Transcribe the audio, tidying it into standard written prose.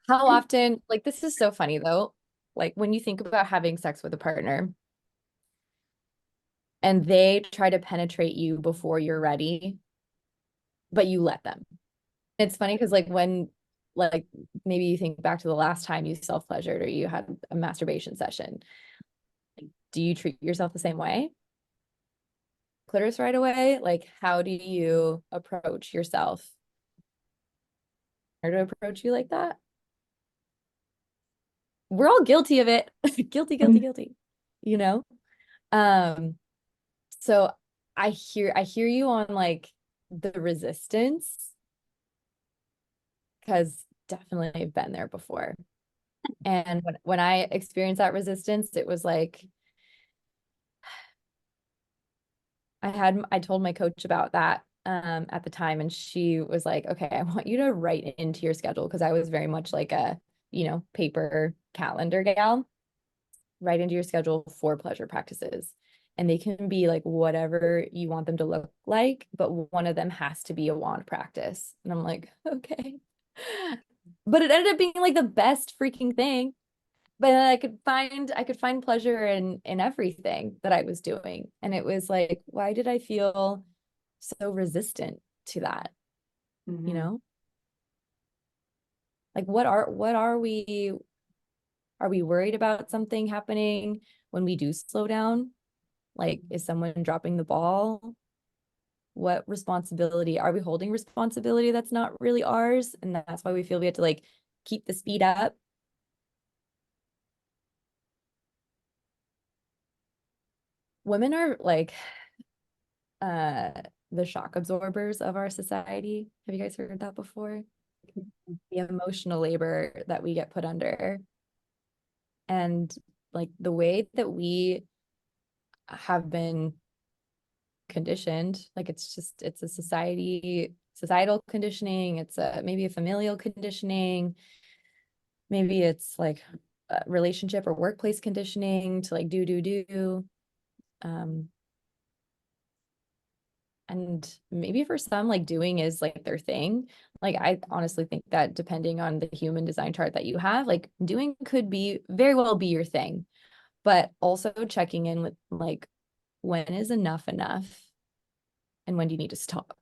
How often, like, this is so funny though. Like, when you think about having sex with a partner and they try to penetrate you before you're ready, but you let them. It's funny because, like, like, maybe you think back to the last time you self-pleasured or you had a masturbation session, do you treat yourself the same way? Clitoris right away? Like, how do you approach yourself? Or to approach you like that? We're all guilty of it. Guilty, guilty, guilty. You know? Um, so I hear you on like the resistance, because definitely I've been there before. And when I experienced that resistance, it was like I told my coach about that at the time, and she was like, okay, I want you to write into your schedule, because I was very much like a, paper calendar gal. Write into your schedule for pleasure practices. And they can be like whatever you want them to look like, but one of them has to be a wand practice. And I'm like, okay. But it ended up being like the best freaking thing. But then I could find pleasure in everything that I was doing. And it was like, why did I feel so resistant to that? You Mhm. know? Like what are we worried about something happening when we do slow down? Like, is someone dropping the ball? What responsibility are we holding? Responsibility that's not really ours, and that's why we feel we have to like keep the speed up. Women are like uh the shock absorbers of our society. Have you guys heard that before? The emotional labor that we get put under, and like the way that we have been conditioned, like it's a societal conditioning, it's a maybe a familial conditioning, maybe it's like a relationship or workplace conditioning to like do. um and maybe for some, like, doing is like their thing. Like, I honestly think that depending on the human design chart that you have, like, doing could be very well be your thing, but also checking in with like, when is enough enough and when do you need to stop?